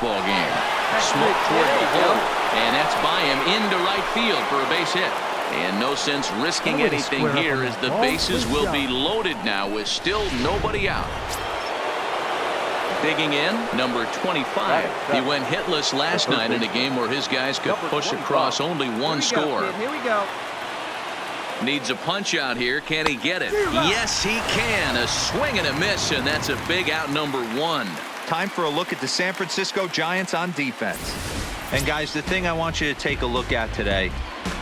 baseball game. Smoke toward the hole, and that's by him into right field for a base hit. And no sense risking anything here as the bases will be loaded now with still nobody out. Digging in, number 25. He went hitless last night in a game where his guys could push across only one score. Here we go. Needs a punch out here. Can he get it? Yes, he can. A swing and a miss, and that's a big out, number 1. Time for a look at the San Francisco Giants on defense. And guys, the thing I want you to take a look at today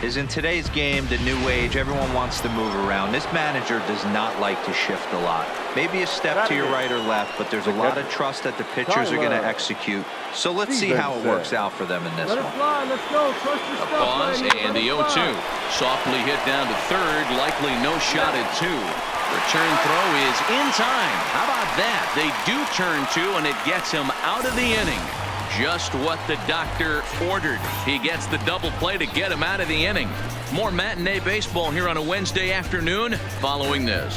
is in today's game, the new age, everyone wants to move around. This manager does not like to shift a lot. Maybe a step to your right or left, but there's a lot of trust that the pitchers are going to execute. So let's see how it works out for them in this one. Let's go. Trust your stuff. Pause and the 0-2. Softly hit down to third, likely no shot at 2. Return throw is in time. How about that? They do turn 2, and it gets him out of the inning. Just what the doctor ordered. He gets the double play to get him out of the inning. More matinee baseball here on a Wednesday afternoon following this.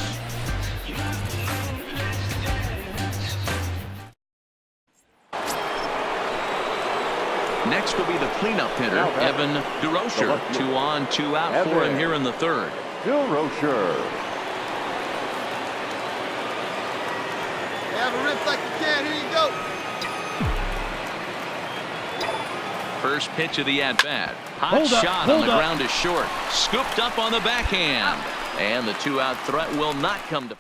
Next will be the cleanup hitter, Evan DeRocher. 2 on, 2 out for him here in the third. DeRocher. Have a rip like you can. Here you go. First pitch of the at-bat. Hot shot on the ground is short. Scooped up on the backhand. And the 2-out threat will not come to.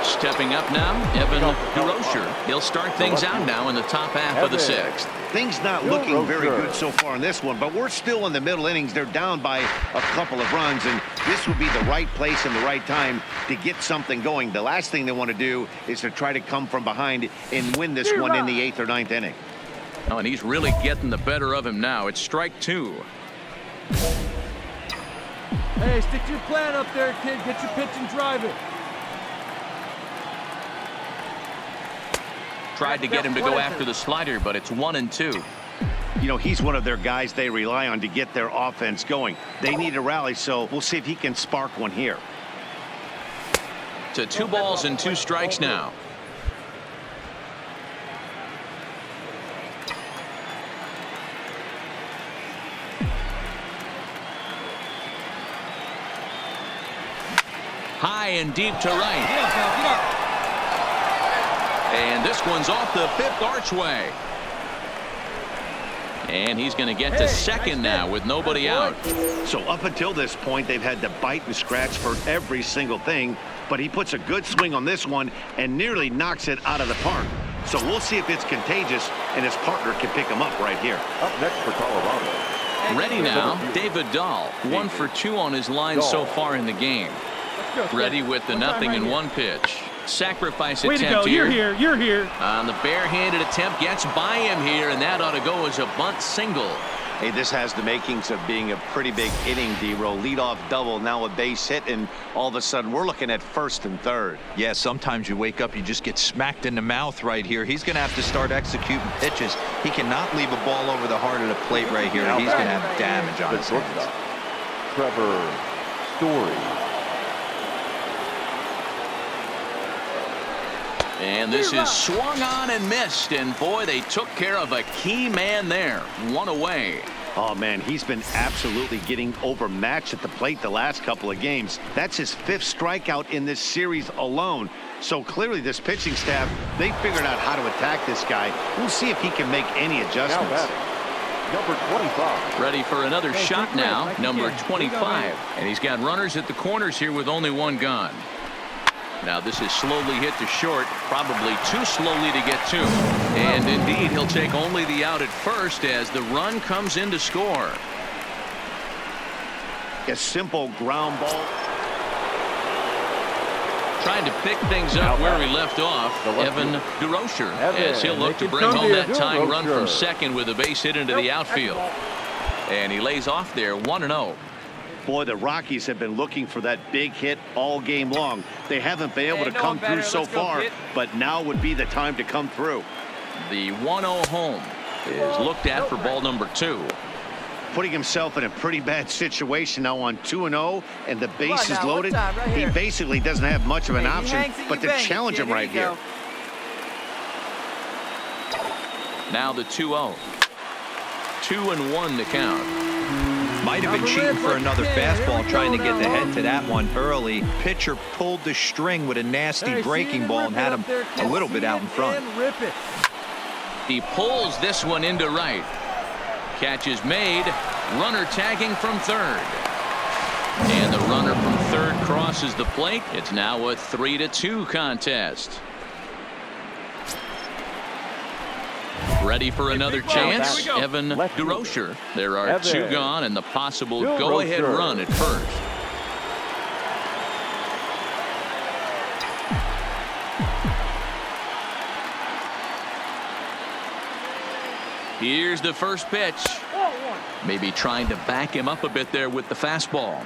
Stepping up now, Evan DeRocher. He'll start things out now in the top half of the 6th. Things not looking very good so far in this one, but we're still in the middle innings. They're down by a couple of runs, and this would be the right place and the right time to get something going. The last thing they want to do is to try to come from behind and win this one in the 8th or 9th inning. Oh, and he's really getting the better of him now. It's strike 2. Hey, stick to your plan up there, kid. Get your pitch and drive it. Tried to get him to go after the slider, but it's 1-2. You know, he's one of their guys they rely on to get their offense going. They need a rally, so we'll see if he can spark one here. To 2 balls and 2 strikes now. High and deep to right. And this one's off the 5th archway. And he's going to get to second now with nobody out. So up until this point, they've had to bite and scratch for every single thing. But he puts a good swing on this one and nearly knocks it out of the park. So we'll see if it's contagious and his partner can pick him up right here. Up next for Colorado. Ready now, David Dahl. 1 for 2 on his line so far in the game. Ready with the 0-1 pitch. Sacrifice attempt here. You're here. On the barehanded attempt, gets by him here, and that ought to go as a bunt single. Hey, this has the makings of being a pretty big inning, D-Roll. Leadoff double, now a base hit, and all of a sudden we're looking at 1st and 3rd. Yeah, sometimes you wake up, you just get smacked in the mouth right here. He's going to have to start executing pitches. He cannot leave a ball over the heart of the plate right here. He's going to have damage on his hands. Trevor Story. And this is swung on and missed, and boy, they took care of a key man there. 1 away. Oh man, he's been absolutely getting overmatched at the plate the last couple of games. That's his 5th strikeout in this series alone. So clearly this pitching staff, they figured out how to attack this guy. We'll see if he can make any adjustments. Number 25. Ready for another shot now, number 25. And he's got runners at the corners here with only 1 gun. Now this is slowly hit to short, probably too slowly to get to. And indeed, he'll take only the out at first as the run comes in to score. A simple ground ball. Trying to pick things up where he left off, Evan DeRocher, as he'll look to bring home that tying run from second with a base hit into the outfield. And he lays off there 1-0. Boy, the Rockies have been looking for that big hit all game long. They haven't been able to come through so far, but now would be the time to come through. The 1-0 home is looked at for ball number 2. Putting himself in a pretty bad situation now on 2-0, and the base is loaded. He basically doesn't have much of an option but to challenge him right here. Now the 2-0. 2-1 to count. Might have been cheating for another fastball, trying to get the head to that one early. Pitcher pulled the string with a nasty breaking ball and had him a little bit out in front. He pulls this one into right. Catch is made. Runner tagging from third. And the runner from third crosses the plate. It's now a 3-2 contest. Ready for another chance? Evan DeRocher. There are two gone and the possible go-ahead run at first. Here's the first pitch. Maybe trying to back him up a bit there with the fastball.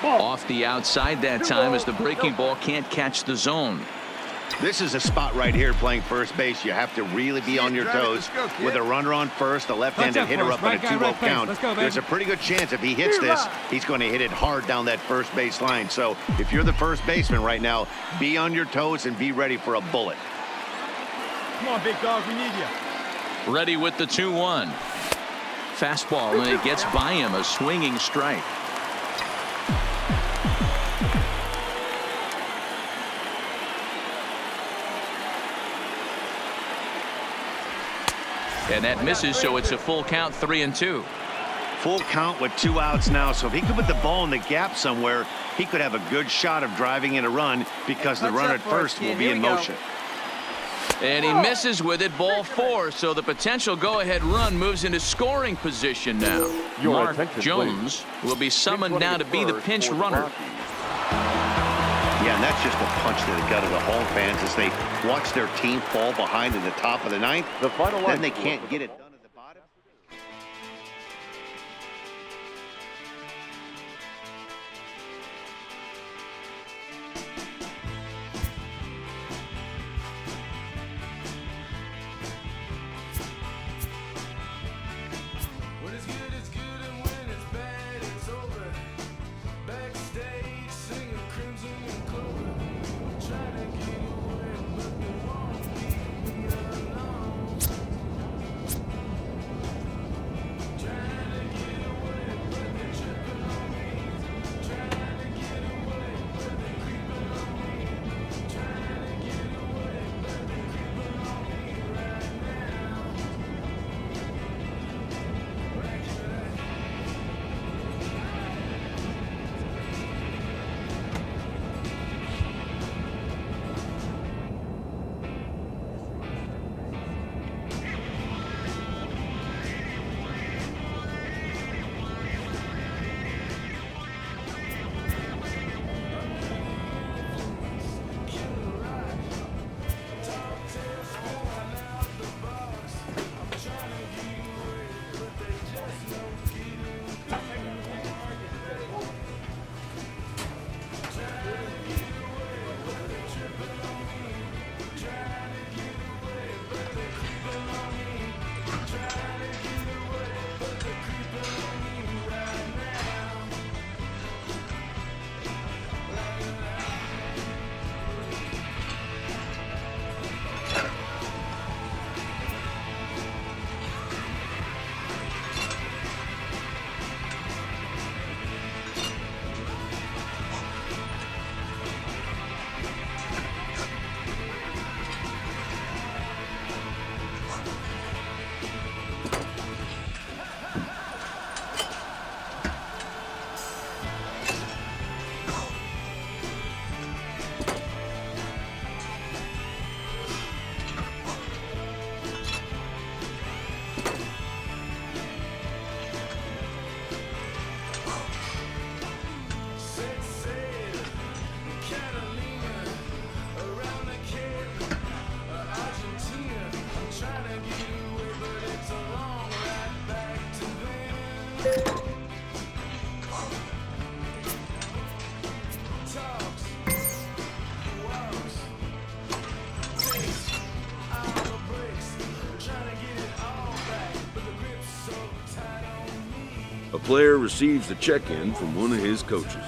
Off the outside that time as the breaking ball can't catch the zone. This is a spot right here playing first base. You have to really be on your toes. With a runner on first, a left-handed hitter up on a 2-0 count. There's a pretty good chance if he hits this, he's going to hit it hard down that first base line. So if you're the first baseman right now, be on your toes and be ready for a bullet. Come on, big dog, we need you. Ready with the 2-1. Fastball, and it gets by him, a swinging strike. And that misses, so it's a full count, 3-2. Full count with 2 outs now. So if he could put the ball in the gap somewhere, he could have a good shot of driving in a run because the runner at first will be in motion. And he misses with it, ball 4. So the potential go-ahead run moves into scoring position now. Mark Jones will be summoned now to be the pinch runner. Yeah, and that's just a punch to the gut of the home fans as they watch their team fall behind in the top of the ninth. Then they can't get it done at the bottom. When it's good, it's good, and when it's bad, it's over. Backstage, singing Crimson and Clover. Trying to get away, but they won't leave me alone. player receives the check-in from one of his coaches.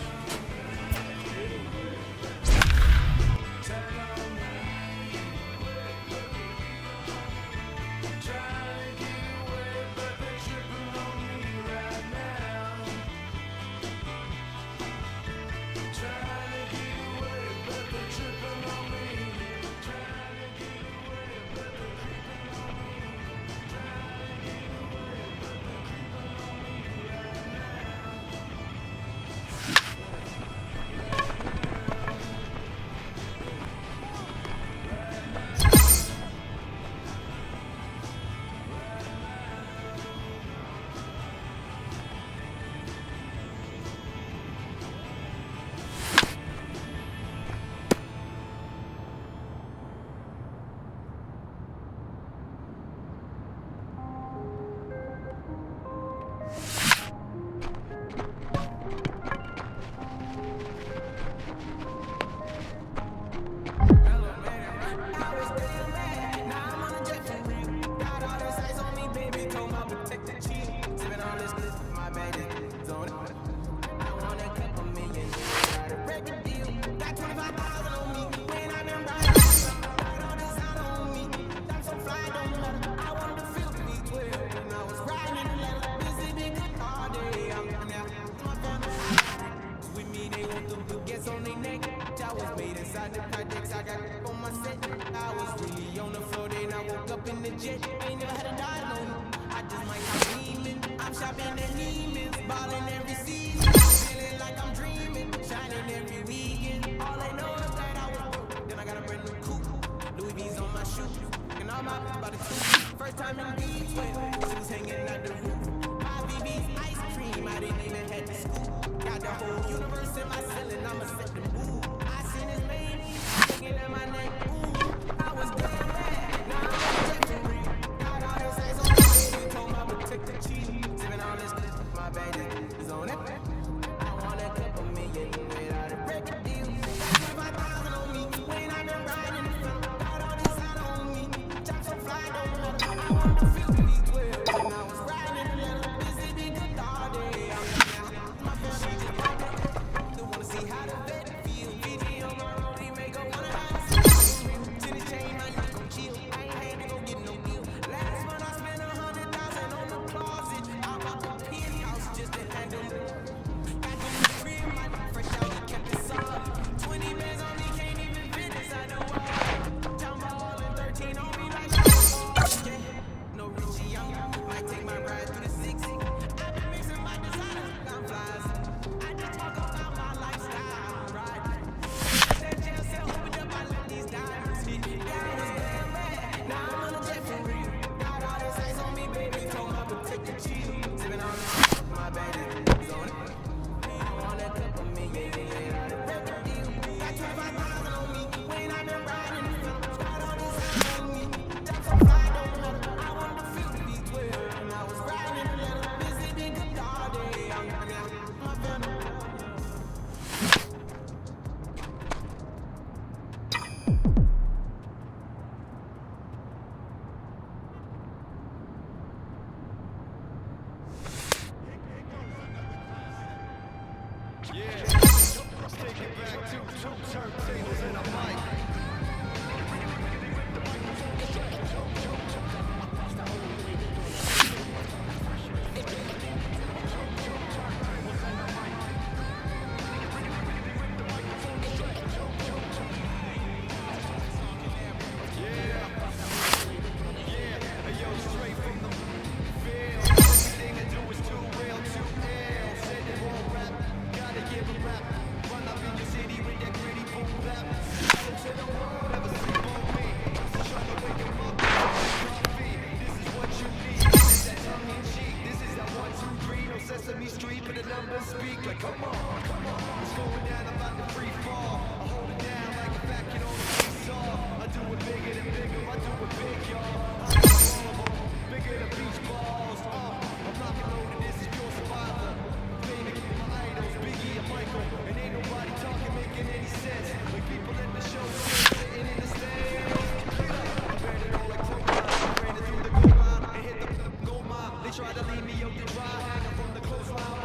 Try to leave me out to dry, hanging from the clothesline.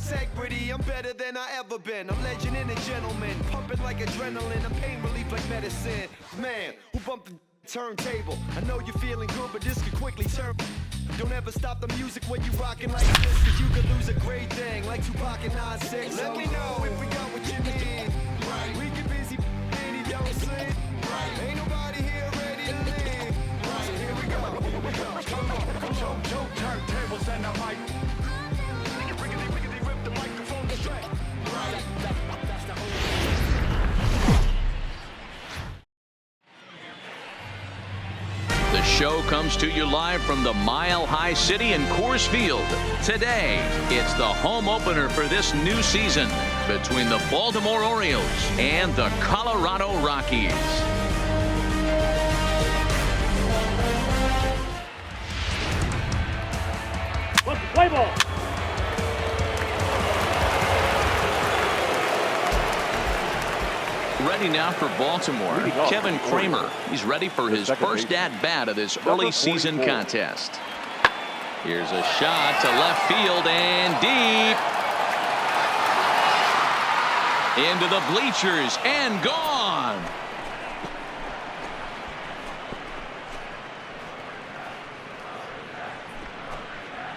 integrity, I'm better than I ever been. I'm legend and a gentleman, pumping like adrenaline. I'm pain relief like medicine. Man, who bumped the turntable? I know you're feeling good, but this could quickly turn. Don't ever stop the music when you rockin' like this, cause you could lose a great thing like Tupac and 9-6. Let me know if we got what you need. Right. We get busy and he don't sleep. Right. Ain't nobody here ready to leave. Right. So here we go. Come on. Turntables and the mic. Riggedy, rip the microphone straight. Right. That's the whole. The show comes to you live from the Mile High City in Coors Field. Today, it's the home opener for this new season between the Baltimore Orioles and the Colorado Rockies. Play ball. Ready now for Baltimore, Kevin Kramer. He's ready for his first at-bat of this early season contest. Here's a shot to left field and deep. Into the bleachers and gone.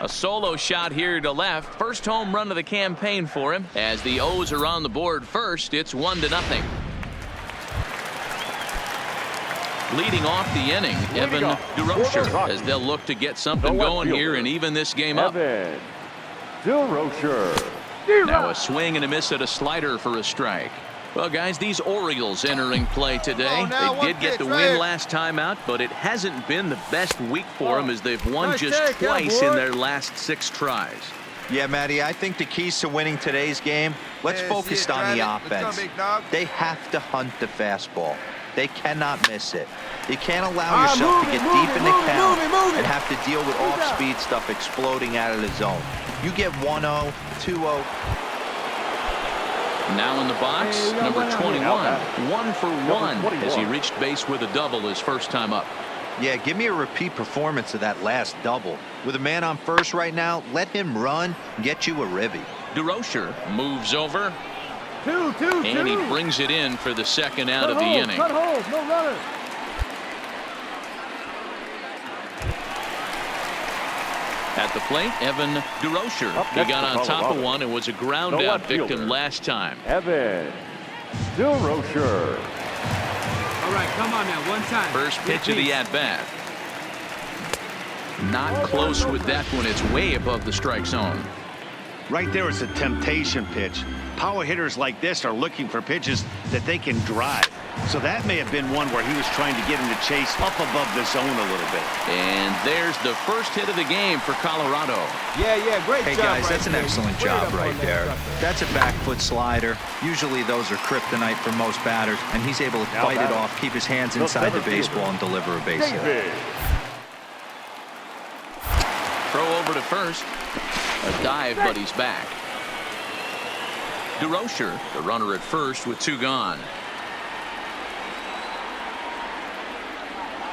A solo shot here to left. First home run of the campaign for him. As the O's are on the board first, it's 1-0. Leading off the inning, Evan DeRocher, as they'll look to get something going here and even this game up. Evan DeRocher. Now a swing and a miss at a slider for a strike. Well, guys, these Orioles entering play today. They did get the win last time out, but it hasn't been the best week for them as they've won just twice in their last 6 tries. Yeah, Matty, I think the keys to winning today's game, let's focus on the offense. They have to hunt the fastball. They cannot miss it. You can't allow yourself to get deep in the count and have to deal with off-speed stuff exploding out of the zone. You get 1-0, 2-0. Now in the box, number 21, 1 for 1 as he reached base with a double his first time up. Yeah, give me a repeat performance of that last double. With a man on first right now, let him run and get you a ribby. DeRocher moves over. And he brings it in for the second out of the inning. Cut hold, no runner. At the plate, Evan DeRocher. He got on top of one and was a ground out victim last time. Evan DeRocher. All right, come on now, one time. First pitch of the at-bat. Not close with that one. It's way above the strike zone. Right there is a temptation pitch. Power hitters like this are looking for pitches that they can drive. So that may have been one where he was trying to get him to chase up above the zone a little bit. And there's the first hit of the game for Colorado. Yeah, great job. Hey, guys, that's an excellent job right there. That's a back foot slider. Usually those are kryptonite for most batters, and he's able to fight it off, keep his hands inside the baseball, and deliver a base hit. Throw over to first. A dive, but he's back. DeRocher, the runner at first with 2 gone.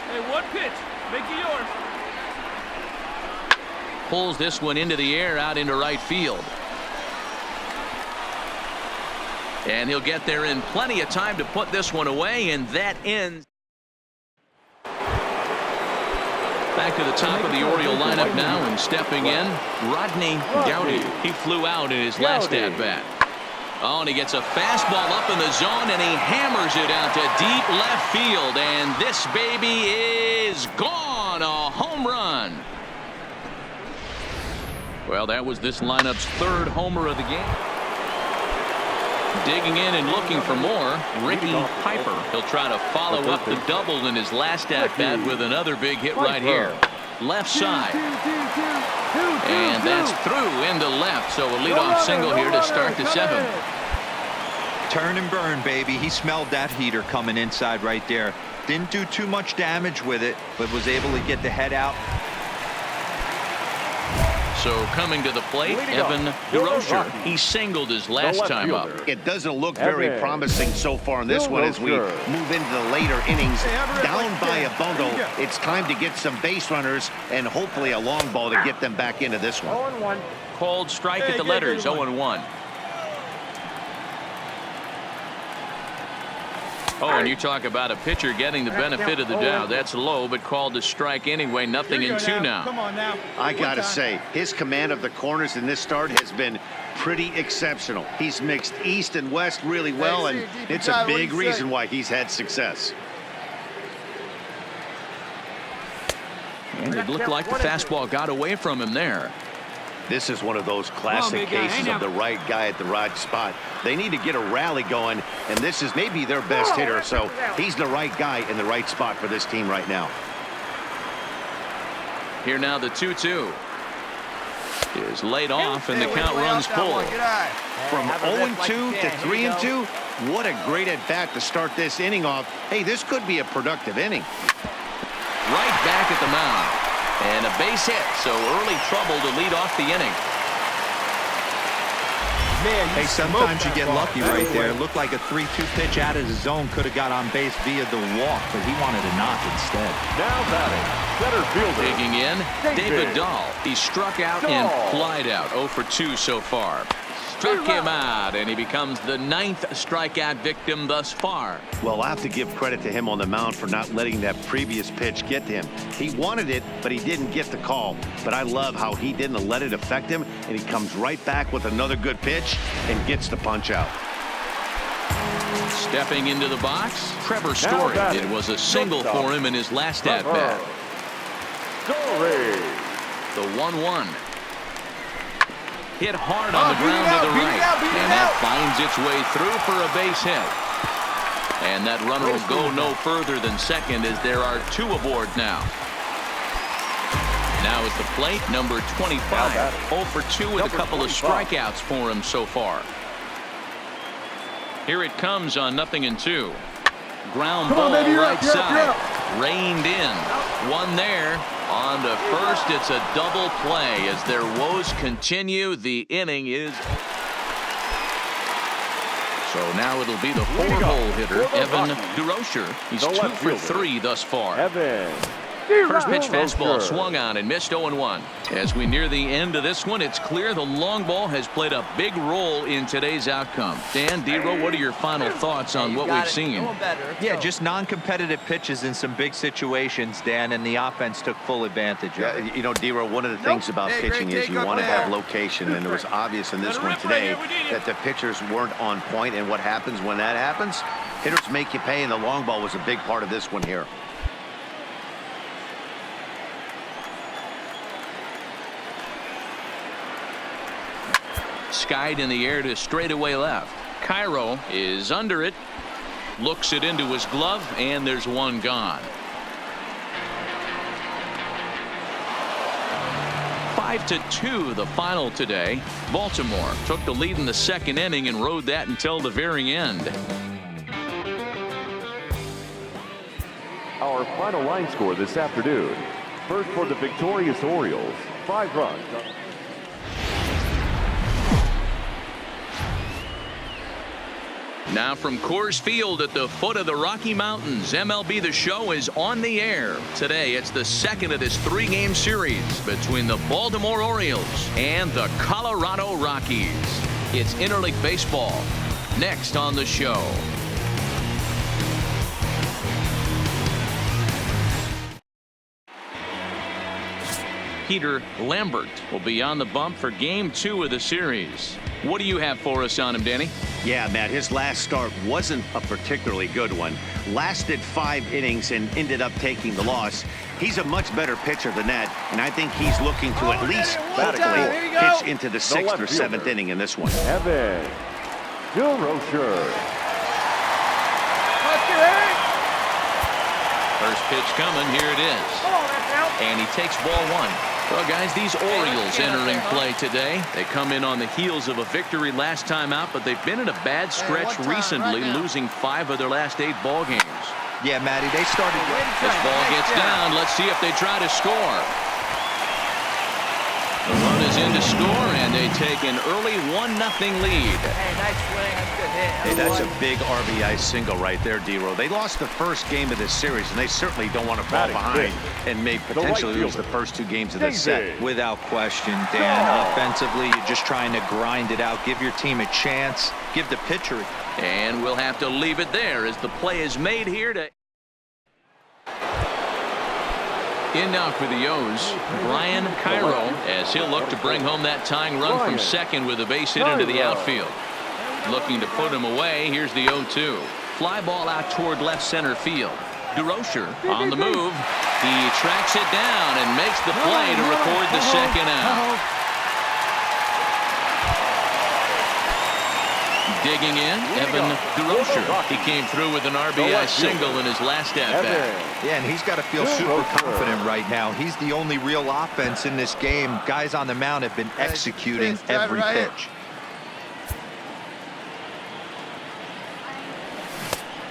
Hey, one pitch. Make it yours. Pulls this one into the air out into right field. And he'll get there in plenty of time to put this one away, and that ends. Back to the top of the Oriole lineup now, and stepping in, Rodney Gowdy. He flew out in his last at-bat. Oh, and he gets a fastball up in the zone, and he hammers it out to deep left field, and this baby is gone. A home run. Well, that was this lineup's 3rd homer of the game. Digging in and looking for more, Ricky Piper. He'll try to follow up the double in his last at-bat with another big hit right here. Left side. And that's through into left, so a leadoff single here to start the 7th. Turn and burn, baby. He smelled that heater coming inside right there. Didn't do too much damage with it, but was able to get the head out. So coming to the plate, Evan DeRocher. He singled his last time up. It doesn't look very promising so far in this one as we move into the later innings. Down by a bundle, it's time to get some base runners and hopefully a long ball to get them back into this one. 0-1. Called strike at the letters, 0-1. Oh, and you talk about a pitcher getting the benefit of the doubt. That's low, but called a strike anyway. Nothing in 2 now. Come on now. I gotta say, his command of the corners in this start has been pretty exceptional. He's mixed east and west really well, and it's a big reason why he's had success. And it looked like the fastball got away from him there. This is one of those classic cases of the right guy at the right spot. They need to get a rally going, and this is maybe their best hitter, so he's the right guy in the right spot for this team right now. Here now the 2-2 is laid off, and the count runs full. From 0-2 to 3-2, what a great at-bat to start this inning off. Hey, this could be a productive inning. Right back at the mound. And a base hit, so early trouble to lead off the inning. Man, Hey, sometimes you get lucky right there. It looked like a 3-2 pitch out of the zone could have got on base via the walk, but he wanted a knock instead. Now batting, center fielder. Digging in, David Dahl. He struck out and flied out. 0 for 2 so far. Struck him out, and he becomes the 9th strikeout victim thus far. Well, I'll have to give credit to him on the mound for not letting that previous pitch get to him. He wanted it, but he didn't get the call. But I love how he didn't let it affect him, and he comes right back with another good pitch and gets the punch out. Stepping into the box, Trevor Story. It was a single for him in his last at-bat. The 1-1. Hit hard on the ground to the right, and that finds its way through for a base hit. And that runner will go no further than second as there are 2 aboard now. Now at the plate, number 25. 0 for 2 with a couple of strikeouts for him so far. Here it comes on 0-2. Ground ball right side. Reined in. One there. On to first, it's a double play as their woes continue. The inning is. So now it'll be the 4-hole hitter, Evan DeRocher. He's 2 for 3 thus far. First pitch fastball swung on and missed 0-1. As we near the end of this one, it's clear the long ball has played a big role in today's outcome. Dan, Dero, what are your final thoughts on what we've seen? Yeah, just non-competitive pitches in some big situations, Dan, and the offense took full advantage of it. You know, Dero, one of the things about pitching is you want to have location, and it was obvious in this one today that the pitchers weren't on point, and what happens when that happens? Hitters make you pay, and the long ball was a big part of this one here. Skied in the air to straightaway left. Cairo is under it. Looks it into his glove, and there's one gone. 5-2 the final today. Baltimore took the lead in the second inning and rode that until the very end. Our final line score this afternoon. First for the victorious Orioles, 5 runs. Now from Coors Field at the foot of the Rocky Mountains, MLB The Show is on the air. Today, it's the second of this 3-game series between the Baltimore Orioles and the Colorado Rockies. It's interleague baseball. Next on the show. Peter Lambert will be on the bump for Game 2 of the series. What do you have for us on him, Danny? Yeah, Matt, his last start wasn't a particularly good one. Lasted 5 innings and ended up taking the loss. He's a much better pitcher than that, and I think he's looking to at least hopefully pitch into the 6th or 7th inning in this one. Evan DeRocher. First pitch coming, here it is. And he takes ball 1. Well, guys, these Orioles entering play today. They come in on the heels of a victory last time out, but they've been in a bad stretch recently, losing 5 of their last 8 ball games. Yeah, Matty, they started. This ball gets down. Let's see if they try to score. The run is is in to score, and they take an early 1-0 lead. Hey, nice swing. That's a good hit. Hey, that's a big RBI single right there, D-Row. They lost the first game of this series, and they certainly don't want to fall behind and may potentially lose the first 2 games of this set. Without question, Dan. Offensively, you're just trying to grind it out. Give your team a chance. Give the pitcher. And we'll have to leave it there as the play is made here to... In now for the O's, Brian Cairo, as he'll look to bring home that tying run from second with a base hit into the outfield. Looking to put him away. Here's the 0-2. Fly ball out toward left center field. DeRocher on the move. He tracks it down and makes the play to record the second out. Digging in, Evan DeRocher. He came through with an RBI single in his last at-bat. Yeah, and he's got to feel super confident right now. He's the only real offense in this game. Guys on the mound have been executing every pitch.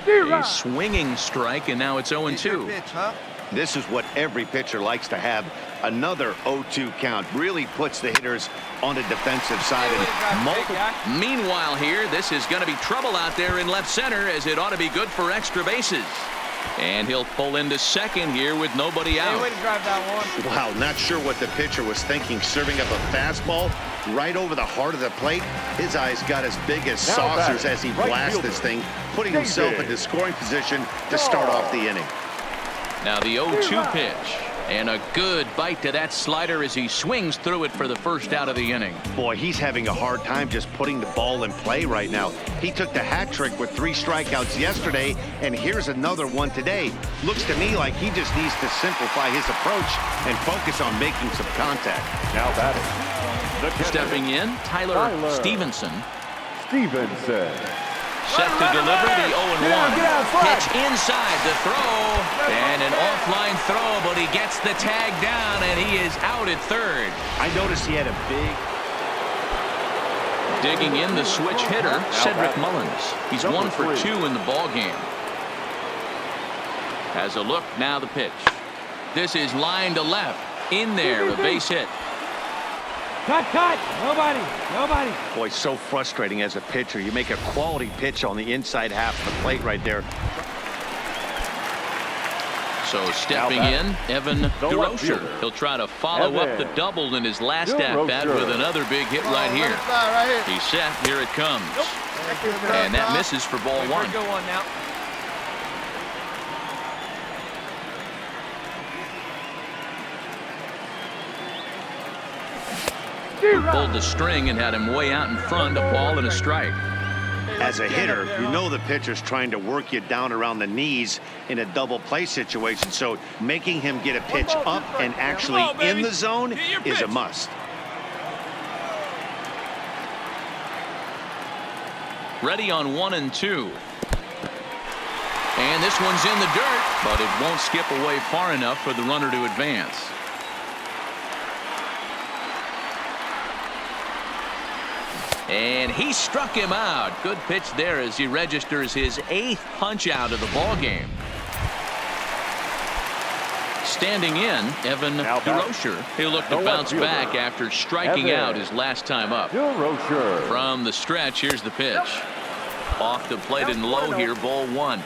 A swinging strike, and now it's 0-2. This is what every pitcher likes to have. Another 0-2 count really puts the hitters on the defensive side. And meanwhile here, this is going to be trouble out there in left center, as it ought to be good for extra bases. And he'll pull into second here with nobody out. Wow, not sure what the pitcher was thinking, serving up a fastball right over the heart of the plate. His eyes got as big as saucers as he blasted this thing, putting himself into scoring position to start off the inning. Now the 0-2 pitch, and a good bite to that slider as he swings through it for the first out of the inning. Boy, he's having a hard time just putting the ball in play right now. He took the hat trick with 3 strikeouts yesterday, and here's another one today. Looks to me like he just needs to simplify his approach and focus on making some contact. Now batting. Stepping in, Tyler Stevenson. Set to deliver the 0-1. Pitch inside the throw, and an offline throw, but he gets the tag down, and he is out at third. I noticed he had a big... Digging in, the switch hitter, Cedric Mullins. He's 1 for 2 in the ball game. Has a look, now the pitch. This is line to left. In there, a base hit. Cut. Nobody. Boy, so frustrating as a pitcher. You make a quality pitch on the inside half of the plate right there. So stepping in, Evan DeRocher. He'll try to follow up the double in his last at-bat with another big hit right here. He's set. Here it comes. And that misses for ball 1. Good one now. Pulled the string and had him way out in front, a ball and a strike. As a hitter, you know the pitcher's trying to work you down around the knees in a double play situation, so making him get a pitch up and actually in the zone is a must. Ready on 1 and 2. And this one's in the dirt, but it won't skip away far enough for the runner to advance. And he struck him out. Good pitch there as he registers his 8th punch out of the ball game. Standing in, Evan DeRocher. He'll look to bounce back after striking out his last time up. From the stretch, here's the pitch. Off the plate and low here, ball 1.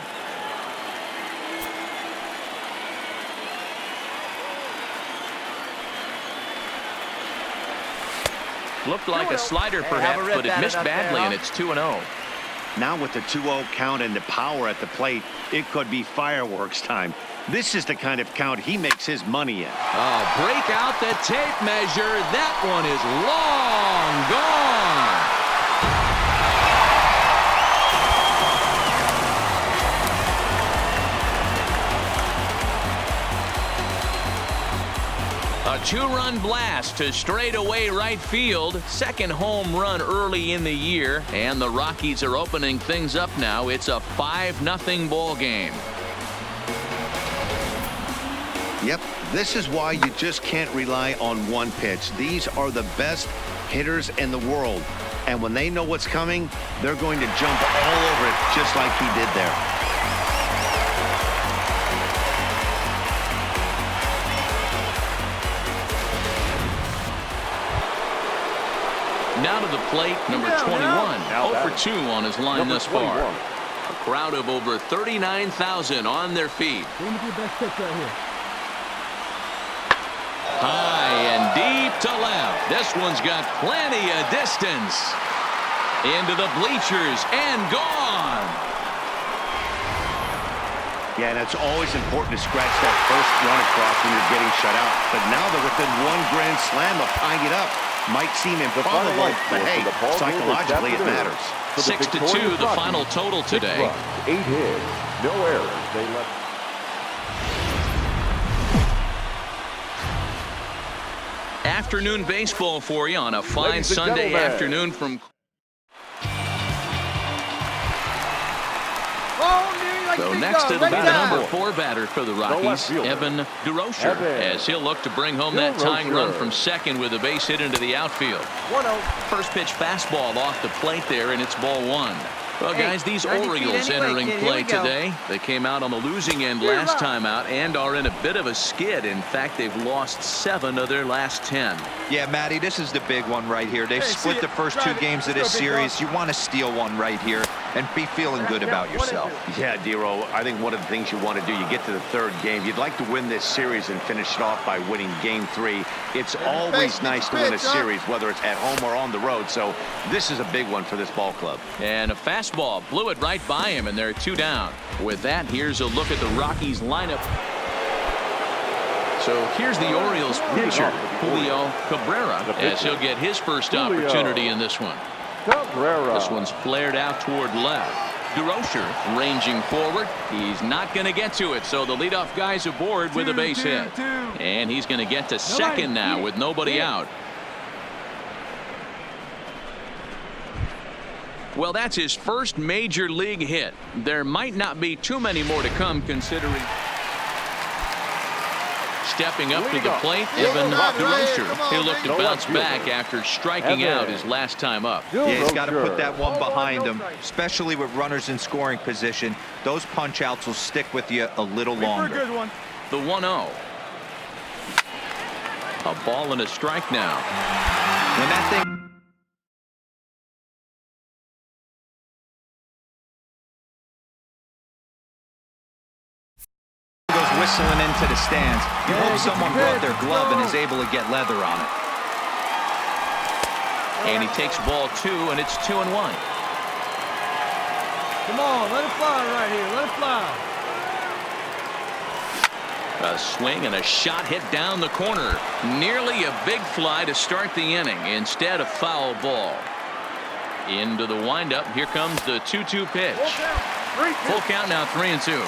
Looked like a slider perhaps, but it missed badly, and it's 2-0. Now with the 2-0 count and the power at the plate, it could be fireworks time. This is the kind of count he makes his money in. Oh, break out the tape measure. That one is long gone. A 2-run blast to straightaway right field. Second home run early in the year, and the Rockies are opening things up now. It's a 5-0 ball game. Yep, this is why you just can't rely on one pitch. These are the best hitters in the world, and when they know what's coming, they're going to jump all over it just like he did there. Now to the plate, number 21. 0 for 2 on his line thus far. A crowd of over 39,000 on their feet. Give me your best pitch right here. High and deep to left. This one's got plenty of distance. Into the bleachers and gone. Yeah, and it's always important to scratch that first run across when you're getting shut out. But now they're within one grand slam of tying it up. Might seem improbable, but hey, psychologically it matters. 6-2, the final total today. 8 hits, no errors. They left. Afternoon baseball for you on a fine Sunday afternoon from. So next it'll be the number 4 batter for the Rockies, Evan DeRocher, as he'll look to bring home that tying run from second with a base hit into the outfield. 1-0. First pitch fastball off the plate there, and it's ball 1. Well, guys, these Orioles entering play today. They came out on the losing end last time out and are in a bit of a skid. In fact, they've lost 7 of their last 10. Yeah, Matty, this is the big one right here. They've split the first 2 games of this series. You want to steal one right here and be feeling good about yourself. Yeah, Dero, I think one of the things you want to do, you get to the 3rd game, you'd like to win this series and finish it off by winning game 3. It's always nice to win a series, whether it's at home or on the road. So this is a big one for this ball club. And a fastball blew it right by him, and they're 2 down. With that, here's a look at the Rockies lineup. So here's the Orioles pitcher, Julio Cabrera, as he'll get his first opportunity in this one. This one's flared out toward left. DeRocher ranging forward. He's not going to get to it, so the leadoff guy's aboard with a base hit. And he's going to get to second now with nobody out. Well, that's his first major league hit. There might not be too many more to come, considering. Stepping up to the plate, Evan DeRocher. He'll look to bounce back after striking out his last time up. Yeah, he's got to put that one behind him, especially with runners in scoring position. Those punch-outs will stick with you a little longer. The 1-0. A ball and a strike now. When that thing whistling into the stands, you hope someone brought their glove and is able to get leather on it. And he takes ball 2, and it's 2-1. Come on, let it fly right here. Let it fly. A swing and a shot hit down the corner. Nearly a big fly to start the inning. Instead, a foul ball. Into the windup. Here comes the 2-2 pitch. Full count now, 3-2.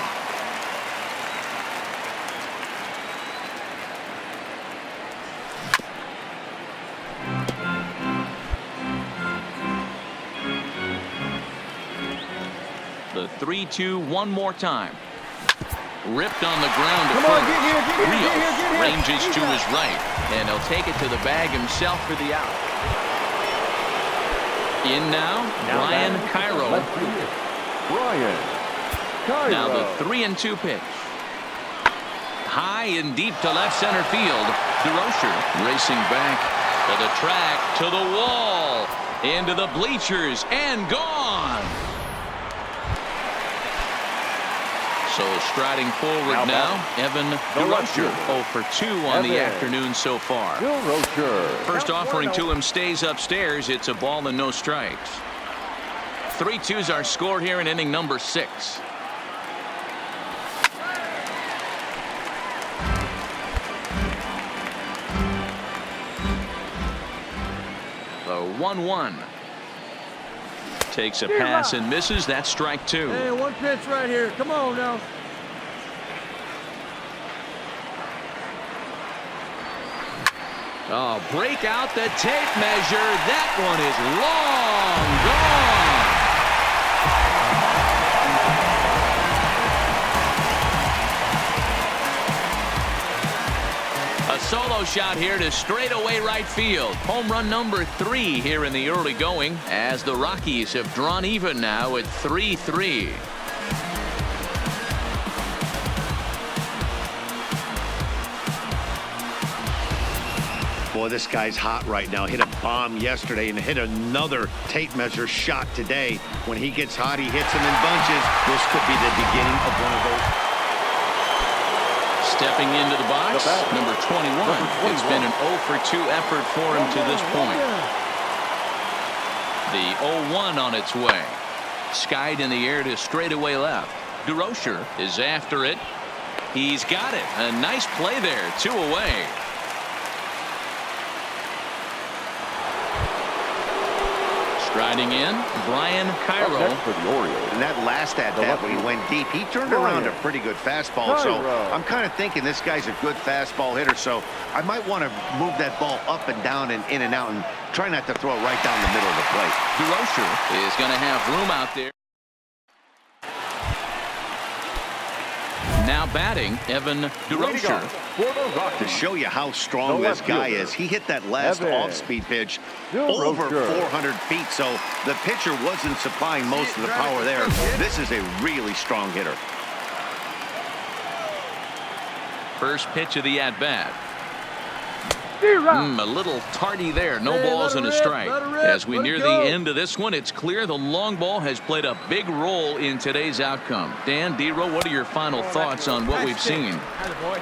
The 3-2 one more time. Ripped on the ground to first. Rios ranges to his right, and he'll take it to the bag himself for the out. In now Ryan Cairo. Now the 3-2 pitch. High and deep to left center field. DeRocher racing back to the track, to the wall, into the bleachers, and gone. So striding forward now, Evan DeRocher, 0 for 2 on the afternoon so far. First offering to him stays upstairs. It's a ball and no strikes. 3-2's our score here in inning number 6. The 1-1. Takes a pass and misses. That's strike 2. Hey, one pitch right here. Come on now. Oh, break out the tape measure. That one is long gone. A solo shot here to straightaway right field. Home run number 3 here in the early going, as the Rockies have drawn even now at 3-3. Boy, this guy's hot right now. Hit a bomb yesterday and hit another tape measure shot today. When he gets hot, he hits them in bunches. This could be the beginning of one of those. Stepping into the box, number 21. It's been an 0 for 2 effort for him to this point. The 0-1 on its way. Skied in the air to straightaway left. DeRocher is after it. He's got it. A nice play there. 2 away. Striding in, Brian Cairo. For the Orioles. And that last at bat when he went deep, he turned around a pretty good fastball. So I'm kind of thinking this guy's a good fastball hitter. So I might want to move that ball up and down and in and out and try not to throw it right down the middle of the plate. DeRocher is going to have room out there. Now batting, Evan DeRocher. To show you how strong this guy is, he hit that last off-speed pitch over 400 feet, so the pitcher wasn't supplying most of the power there. This is a really strong hitter. First pitch of the at-bat. A little tardy there. No balls and a strike. As we near the end of this one, it's clear the long ball has played a big role in today's outcome. Dan, D-Row, what are your final thoughts on what we've seen?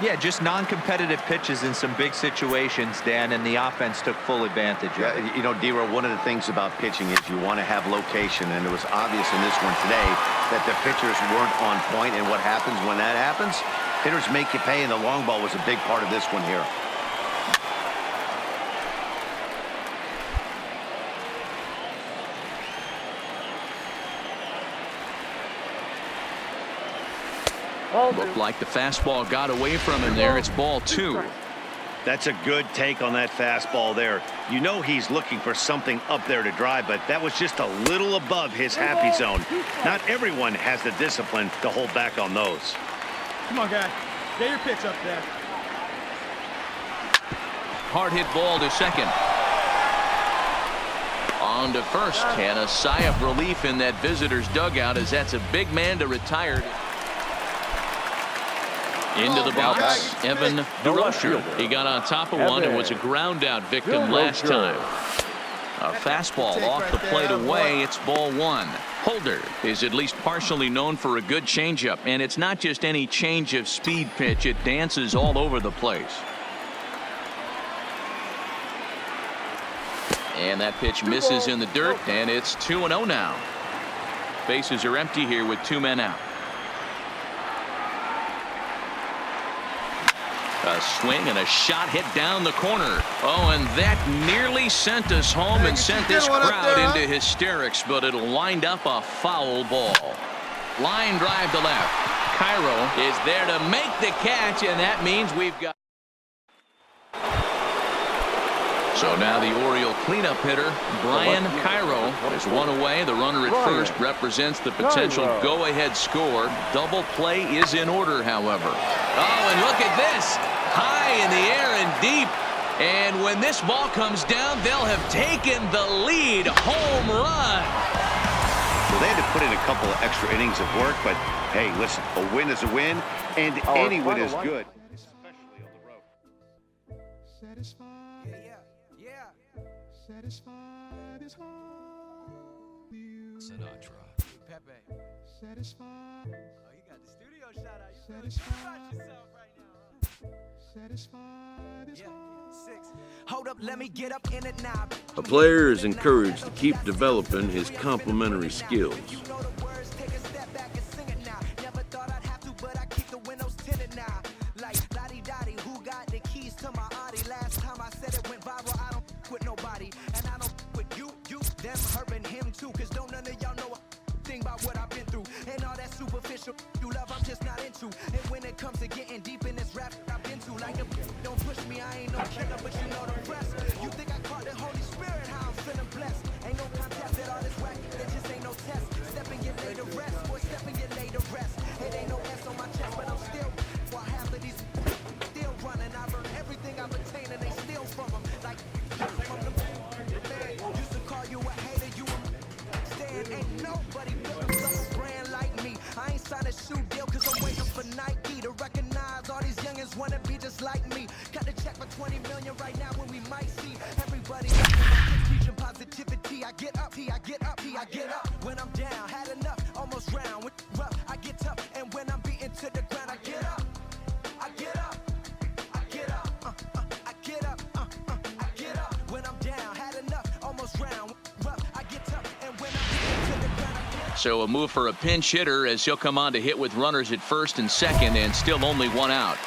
Yeah, just non-competitive pitches in some big situations, Dan, and the offense took full advantage of it. You know, D-Row, one of the things about pitching is you want to have location, and it was obvious in this one today that the pitchers weren't on point, and what happens when that happens? Hitters make you pay, and the long ball was a big part of this one here. Looked like the fastball got away from him there. It's ball 2. That's a good take on that fastball there. You know he's looking for something up there to drive, but that was just a little above his happy zone. Not everyone has the discipline to hold back on those. Come on, guy. Get your pitch up there. Hard hit ball to second. On to first, and a sigh of relief in that visitor's dugout as that's a big man to retire. Into the box, Evan DeRocher. He got on top of one and was a ground out victim last time. A fastball off the plate away. It's ball 1. Holder is at least partially known for a good changeup, and it's not just any change of speed pitch. It dances all over the place. And that pitch misses in the dirt, and it's 2-0 now. Bases are empty here with 2 men out. A swing and a shot hit down the corner. Oh, and that nearly sent us home and sent this crowd into hysterics, but it'll wind up a foul ball. Line drive to left. Cairo is there to make the catch, and that means we've got. So now the Oriole cleanup hitter, Brian Cairo, is 1 away. The runner at first represents the potential go-ahead score. Double play is in order, however. Oh, and look at this. High in the air and deep. And when this ball comes down, they'll have taken the lead. Home run. Well, they had to put in a couple of extra innings of work, but hey, listen, a win is a win, and any win is good. Especially on the road. Satisfied is all you. Sinatra. Pepe. Satisfied. Oh, you got the studio shot out. You feeling good about yourself right now, huh? Satisfied is all. 6. Hold up, let me get up in it now. A player is encouraged to keep developing his complementary skills. You know the words, take a step back and sing it now. Never thought I'd have to, but I keep the windows tinted now. Like Lottie-Dottie, who got the keys to my Audi? Last time I said it went viral, I don't with nobody. And I don't with you, them, her, and him too. Cause don't none of y'all know a thing about what I've been through. And all that superficial you love, I'm just not into. And when it comes to getting deep in this rap I've been to, like don't push me, I ain't no killer, but you know the rest. You think I caught the Holy Spirit, how I'm feeling blessed. Ain't no contest at all this whack, there just ain't no test. Step and get laid to rest, boy, step and get laid to rest. It ain't no S on my chest, but I'm still, while half of these still running. I've earned everything I've attained and they steal from them. Like, from the man, used to call you a hater, you a stand. Ain't nobody built a brand like me. I ain't sign a shoe deal, cause I'm waiting for Nike to recognize all these youngins wanna be just like me. Got the check for 20 million right now when we might see everybody teaching positivity. I get up, I get up, I get up. When I'm down, had enough, almost round. With rough, I get tough, and when I'm beaten to the ground, I get up, I get up, I get up, I get up, I get up. When I'm down, had enough, almost round. Rough, I get tough, and when I'm beaten to the ground, I get up. So a move for a pinch hitter as he'll come on to hit with runners at first and second, and still only one out.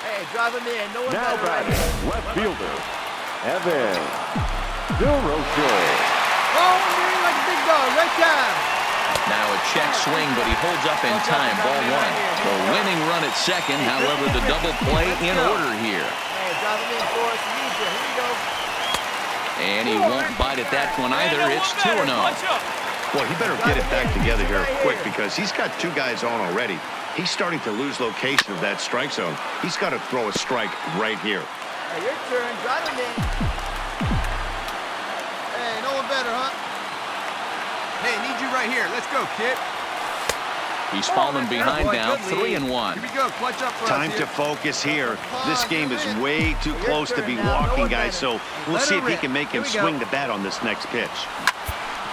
Hey, drive him in. No one Now better right batting, here. left fielder, Evan DeRocher. Oh, man, like a big dog. Right time. Now a check swing, but he holds up in time. Ball one. The winning run at second. However, the double play in order here. Hey, drive him in for us. He needs you. Here we go. And he won't bite at that one either. It's 2-0. Well, he better get it back together here quick because he's got two guys on already. He's starting to lose location of that strike zone. He's got to throw a strike right here. Hey, your turn. Drive him in. Hey, no one better, huh? Hey, need you right here. Let's go, kid. He's fallen behind now, 3-1. Here we go. Clutch up for Time us to here. focus here. This game is way too close to be walking, guys, so we'll see if he can make him swing the bat on this next pitch.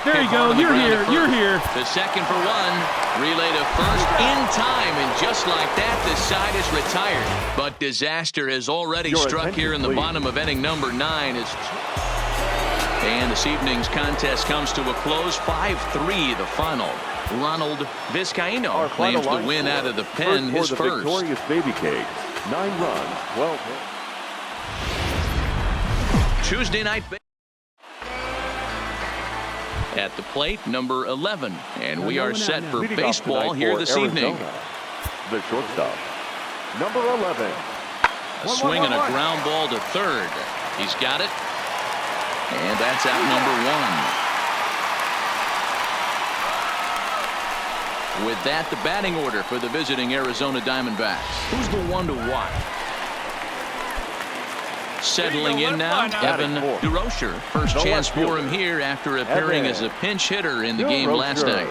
There you go. You're here. You're here. The second for one. Relay to first in time, and just like that, the side is retired. But disaster has already Your struck attention, here in the please. bottom of inning number 9. And this evening's contest comes to a close, 5-3 the final. Ronald Vizcaíno Our final claims the line win score. out of the pen, his for the first. victorious Baby Cakes. 9 runs, 12 hits. Tuesday night at the plate, number 11. And we are set for Leading off baseball tonight here for this Arizona, evening. the shortstop, number 11. A swing and a ground ball to third. He's got it. And that's out number 1. With that, the batting order for the visiting Arizona Diamondbacks. Who's the one to watch? Settling in now, Evan DeRocher. First chance for him here after appearing as a pinch hitter in the game last night.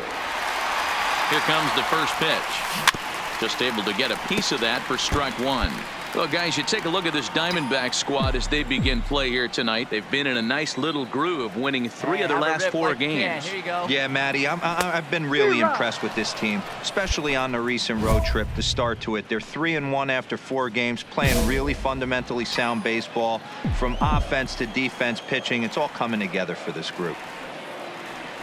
Here comes the first pitch. Just able to get a piece of that for strike one. Well, guys, you take a look at this Diamondback squad as they begin play here tonight. They've been in a nice little groove, winning 3 of their last 4 games. Here you go. Yeah, Matty, I've been really impressed with this team, especially on the recent road trip to start to it. They're 3-1 after 4 games, playing really fundamentally sound baseball. From offense to defense, pitching, it's all coming together for this group.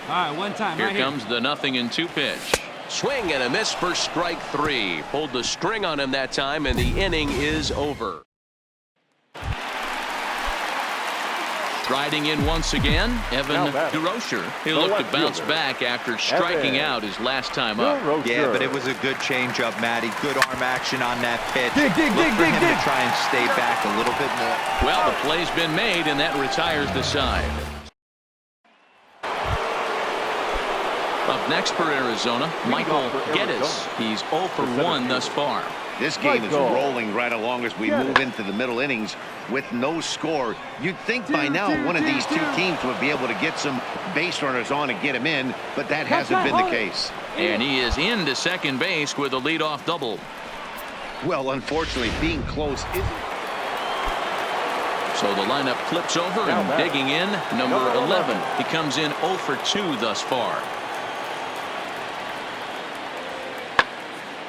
All right, one time. Here right comes the 0-2 pitch. Swing and a miss for strike 3. Pulled the string on him that time, and the inning is over. Striding in once again, Evan DeRocher. He'll look to bounce back after striking out his last time up. Yeah, but it was a good changeup, Matty. Good arm action on that pitch. Dig, dig, Look dig, for dig, him dig. to try and stay back a little bit more. Well, the play's been made, and that retires the side. Up next for Arizona, Michael Geddes. He's 0 for 1 thus far. This game is rolling right along as we move into the middle innings with no score. You'd think by now one of these two teams would be able to get some base runners on and get him in, but that hasn't been the case. And he is into second base with a leadoff double. Well, unfortunately, being close isn't. So the lineup flips over and digging in, number 11. He comes in 0 for 2 thus far.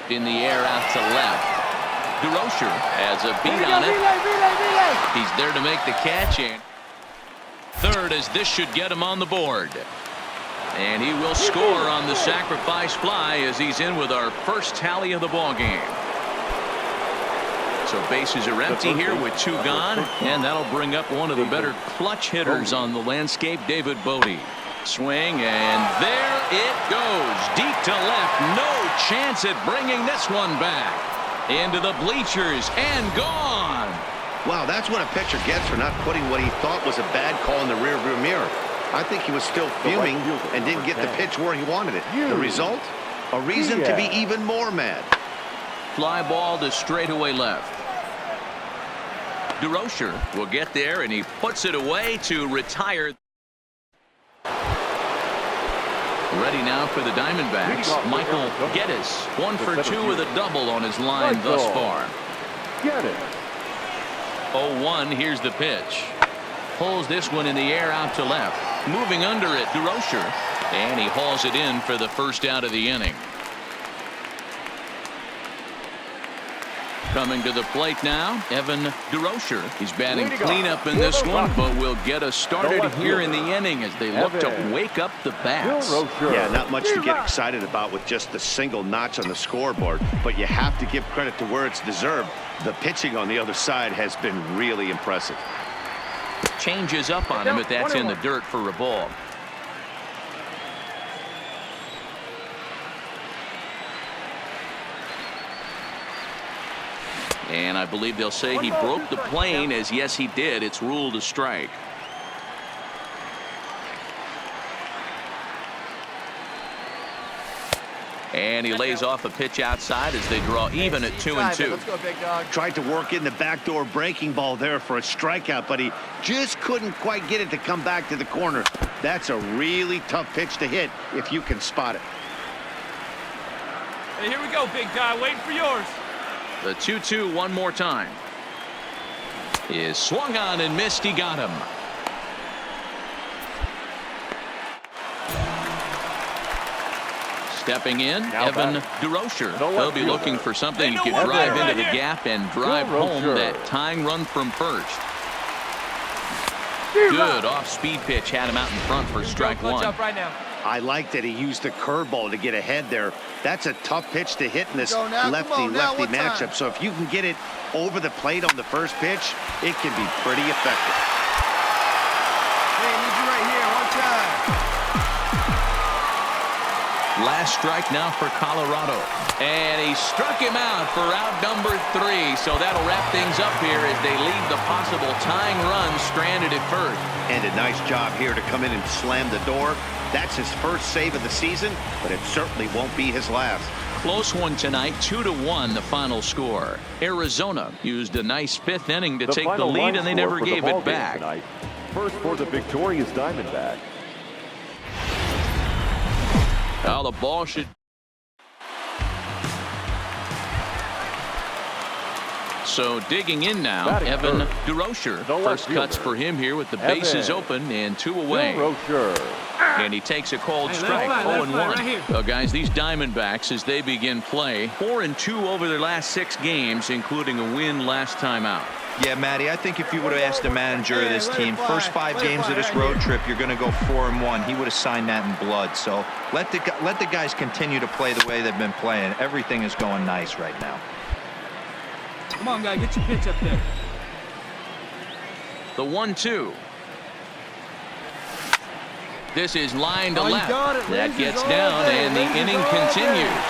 In the air out to left. DeRocher has a beat on it. He's there to make the catch, and third as this should get him on the board. And he will score on the sacrifice fly as he's in with our first tally of the ball game. So bases are empty here with 2 gone, and that'll bring up one of the better clutch hitters on the landscape, David Bodie. Swing, and there it goes. Deep to left. No chance at bringing this one back. Into the bleachers and gone. Wow, that's what a pitcher gets for not putting what he thought was a bad call in the rearview mirror. I think he was still fuming and didn't get the pitch where he wanted it. The result? A reason to be even more mad. Fly ball to straightaway left. DeRocher will get there, and he puts it away to retire. Ready now for the Diamondbacks. Michael Geddes, 1 for 2 with a double on his line thus far. Geddes. 0-1. Here's the pitch. Pulls this one in the air out to left. Moving under it, DeRocher. And he hauls it in for the first out of the inning. Coming to the plate now, Evan DeRocher. He's batting cleanup in this one, but will get us started here in the inning as they look to wake up the bats. Yeah, not much to get excited about with just the single notch on the scoreboard, but you have to give credit to where it's deserved. The pitching on the other side has been really impressive. Changes up on him, but that's in the dirt for a ball. And I believe they'll say he broke the plane, as yes he did. It's ruled a strike. And he lays off a pitch outside as they draw even at 2-2. Let's go, big dog. Tried to work in the backdoor breaking ball there for a strikeout, but he just couldn't quite get it to come back to the corner. That's a really tough pitch to hit if you can spot it. Hey, here we go, big guy. Waiting for yours. The 2-2 one more time. Is swung on and missed. He got him. Stepping in, Evan DeRocher. He'll be looking for something he could drive into the gap and drive home that tying run from first. Good off-speed pitch had him out in front for strike one. I like that he used the curveball to get ahead there. That's a tough pitch to hit in this lefty-lefty matchup. So if you can get it over the plate on the first pitch, it can be pretty effective. Hey, need you right here. One time. Last strike now for Colorado. And he struck him out for out number 3. So that'll wrap things up here as they leave the possible tying run stranded at first. And a nice job here to come in and slam the door. That's his first save of the season, but it certainly won't be his last. Close one tonight, 2-1 the final score. Arizona used a nice 5th inning to take the lead, and they never gave it back. Tonight. First for the victorious Diamondbacks. Now the ball should... So digging in now, Evan DeRocher. First cuts for him here with the bases open and 2 away. And he takes a cold strike, 0-1. Well, guys, these Diamondbacks, as they begin play, 4-2 over their last 6 games, including a win last time out. Yeah, Matty, I think if you would have asked the manager of this team, first 5 games of this road trip, you're going to go 4-1. He would have signed that in blood. So let the guys continue to play the way they've been playing. Everything is going nice right now. Come on, guy, get your pitch up there. The 1-2. This is line to left. That gets down, and the inning continues.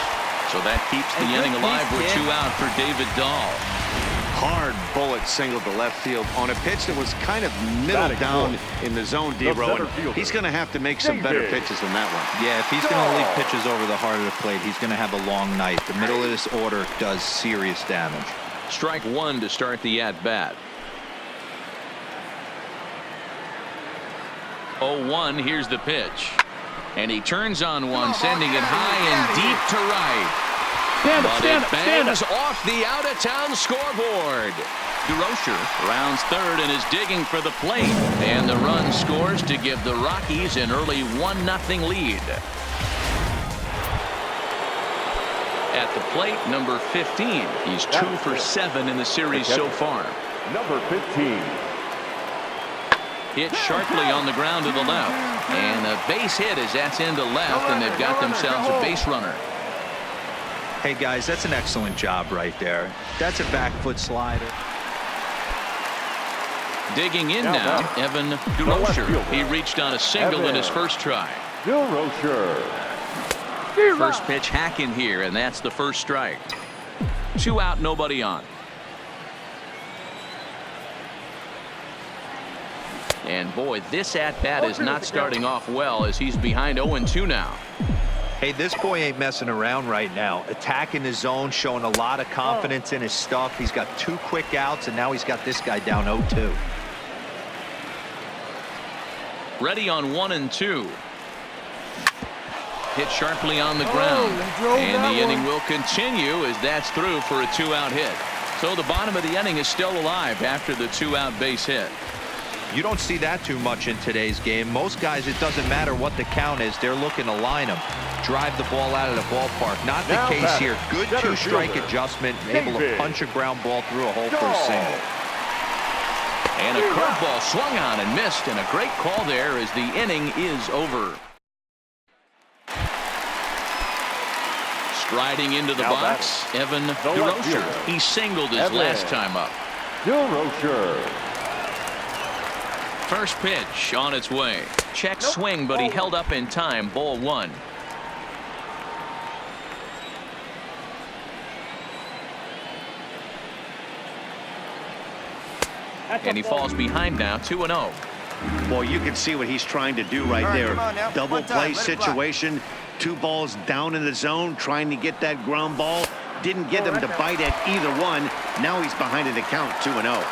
So that keeps the inning alive with 2 out for David Dahl. Hard bullet single to left field on a pitch that was kind of middle down in the zone, D-Row. He's going to have to make some better pitches than that one. Yeah, if he's going to leave pitches over the heart of the plate, he's going to have a long night. The middle of this order does serious damage. Strike 1 to start the at-bat. 0-1, here's the pitch. And he turns on one, sending it high and deep to right. But it bangs off the out-of-town scoreboard. DeRocher rounds third and is digging for the plate. And the run scores to give the Rockies an early 1-0 lead. At the plate, number 15. He's 2 for 7 in the series so far. Number 15. Hit sharply on the ground to the left. And a base hit as that's into left, and they've got themselves a base runner. Hey, guys, that's an excellent job right there. That's a back foot slider. Digging in now, Evan DeRocher. He reached on a single in his first try. DeRocher. First pitch hacking here, and that's the first strike. 2 out, nobody on. And boy, this at-bat is not starting off well as he's behind 0-2 now. Hey, this boy ain't messing around right now. Attacking his zone, showing a lot of confidence in his stuff. He's got 2 quick outs, and now he's got this guy down 0-2. Ready on 1-2. hit sharply on the ground. And the inning will continue as that's through for a 2-out hit. So the bottom of the inning is still alive after the 2-out base hit. You don't see that too much in today's game. Most guys, it doesn't matter what the count is. They're looking to line them, drive the ball out of the ballpark. Not the case here. Good two-strike adjustment, able to punch a ground ball through a hole for a single. And a curveball swung on and missed, and a great call there as the inning is over. Striding into the box, Evan DeRocher. He singled his last time up. DeRocher. First pitch on its way. Check swing, but he held up in time. Ball 1. And he falls behind now, 2-0. Well, you can see what he's trying to do right there. Double play situation. 2 balls down in the zone, trying to get that ground ball. Didn't get him to bite at either one. Now he's behind in the count, 2-0.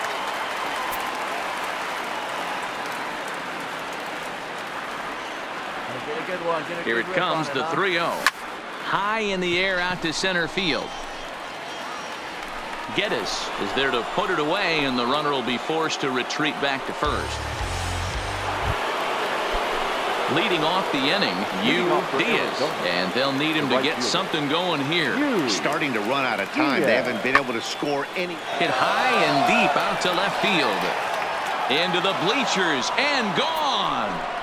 Here it comes, the 3-0. High in the air out to center field. Geddes is there to put it away, and the runner will be forced to retreat back to first. Leading off the inning, Diaz, and they'll need him to get something going here. Starting to run out of time. They haven't been able to score any. Hit high and deep out to left field. Into the bleachers and gone.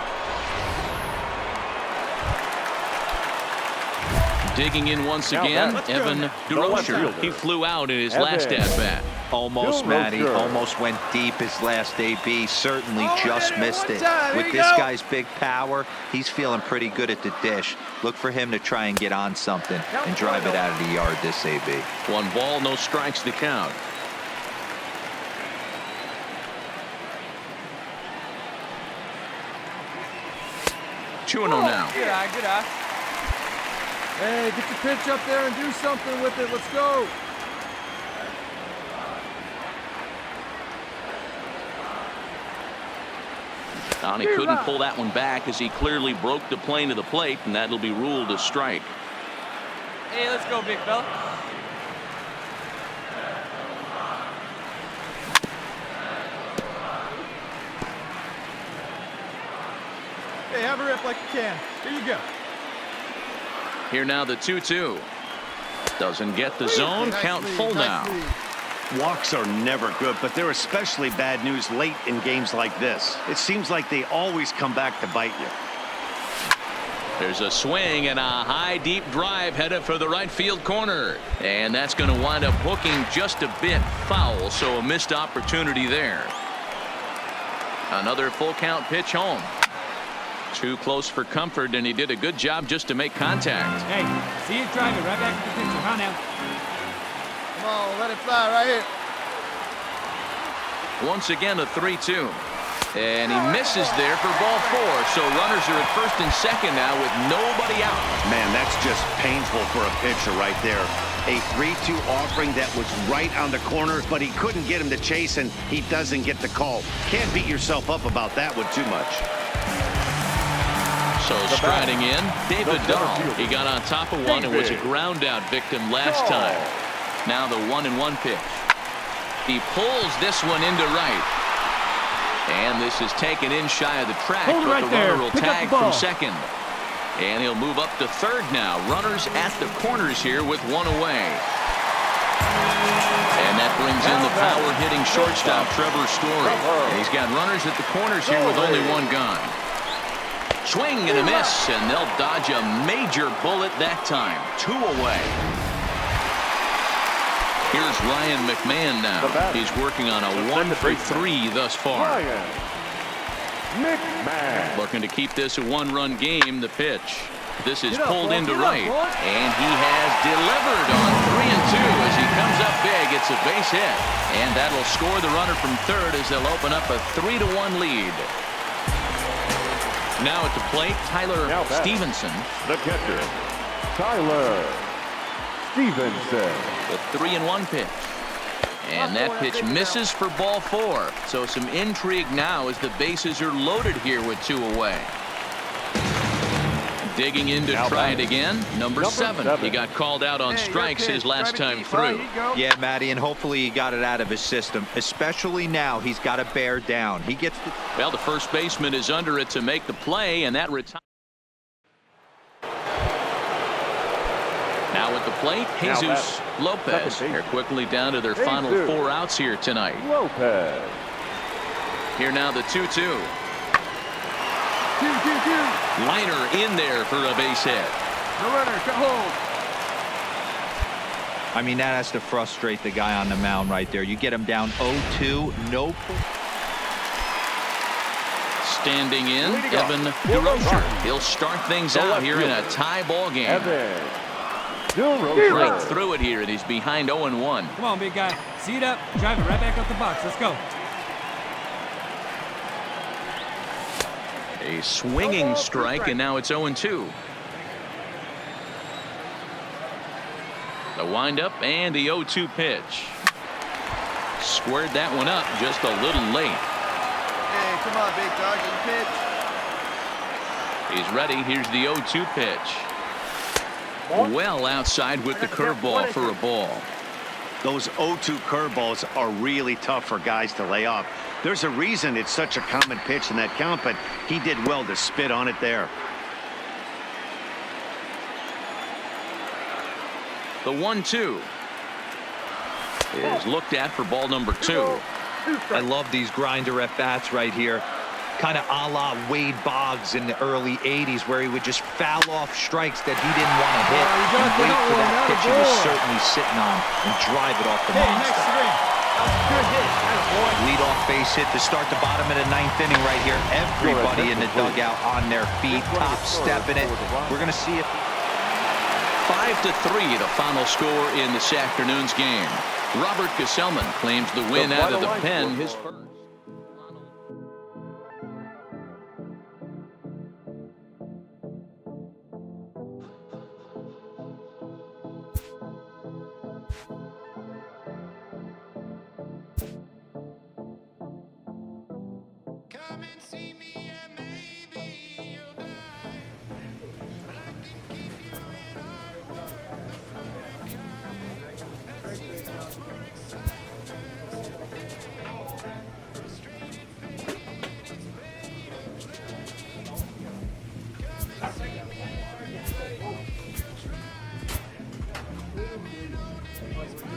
Digging in once again, Evan DeRocher. He flew out in his last at-bat. Almost, Matty. Almost went deep his last AB. Certainly just missed it. With this guy's big power, he's feeling pretty good at the dish. Look for him to try and get on something and drive it out of the yard this AB. 1 ball, no strikes to count. Two and 0 now. Good eye, good eye. Hey, get your pitch up there and do something with it. Let's go. He couldn't pull that one back as he clearly broke the plane of the plate, and that'll be ruled a strike. Hey, let's go, big fella. Hey, have a rip like you can. Here you go. Here now the 2-2. Doesn't get the zone. Count full now. Walks are never good, but they're especially bad news late in games like this. It seems like they always come back to bite you. There's a swing and a high deep drive headed for the right field corner, and that's going to wind up hooking just a bit foul, so a missed opportunity there. Another full count pitch home. Too close for comfort, and he did a good job just to make contact. Hey, see it driving right back to the pitcher. Huh now? Come on, let it fly right here. Once again, a 3-2. And he misses there for ball 4. So runners are at first and second now with nobody out. Man, that's just painful for a pitcher right there. A 3-2 offering that was right on the corner, but he couldn't get him to chase, and he doesn't get the call. Can't beat yourself up about that one too much. So striding in, David Dahl. He got on top of one and was a ground out victim last time. Now the 1-1 pitch. He pulls this one into right. And this is taken in shy of the track, but the runner will tag from second. And he'll move up to third now. Runners at the corners here with 1 away. And that brings in the power-hitting shortstop, Trevor Story. And he's got runners at the corners here with only 1 gone. Swing and a miss, and they'll dodge a major bullet that time. 2 away. Here's Ryan McMahon now. He's working on a 1 for 3 thus far. Looking to keep this a 1-run game. The pitch. This is pulled into right. And he has delivered on 3 and 2 as he comes up big. It's a base hit. And that'll score the runner from third as they'll open up a 3-1 lead. Now at the plate, Tyler Stevenson. The catcher, Tyler Stevenson. The 3-1 pitch. And that pitch misses for ball 4. So some intrigue now as the bases are loaded here with 2 away. Digging in to try it again. Number seven. He got called out on strikes his last time through. Yeah, Matty, and hopefully he got it out of his system. Especially now, he's got to bear down. He gets the... Well, the first baseman is under it to make the play, and that retires. Now at the plate, Jesus Lopez. They're quickly down to their final 4 outs here tonight. Lopez. Here now the 2-2. Liner in there for a base hit. No runner, cut hold. I mean, that has to frustrate the guy on the mound right there. You get him down 0-2, no. Standing in, Evan DeRocher. He'll start things out here in a tie ball game. Right through it here, and he's behind 0-1. Come on, big guy. See it up. Drive it right back up the box. Let's go. A swinging strike, and now it's 0-2. The windup and the 0-2 pitch. Squared that one up just a little late. Hey, come on, big dog. Good pitch. He's ready. Here's the 0-2 pitch. Well outside with the curveball for a ball. Those 0-2 curveballs are really tough for guys to lay off. There's a reason it's such a common pitch in that count, but he did well to spit on it there. The 1-2 is looked at for ball number 2. I love these grinder at bats right here. Kind of a la Wade Boggs in the early 80s, where he would just foul off strikes that he didn't want to hit and wait for that pitch he was certainly sitting on and drive it off the monster. Lead-off base hit to start the bottom of the 9th inning right here. Everybody in the dugout on their feet, top stepping it. We're going to see it. 5-3, the final score in this afternoon's game. Robert Gesellman claims the win out of the pen, his first. Come and see me and maybe you'll die. But I can keep you in our world. For excitement. Frustrated feelings it's better to come and see me and maybe you'll try.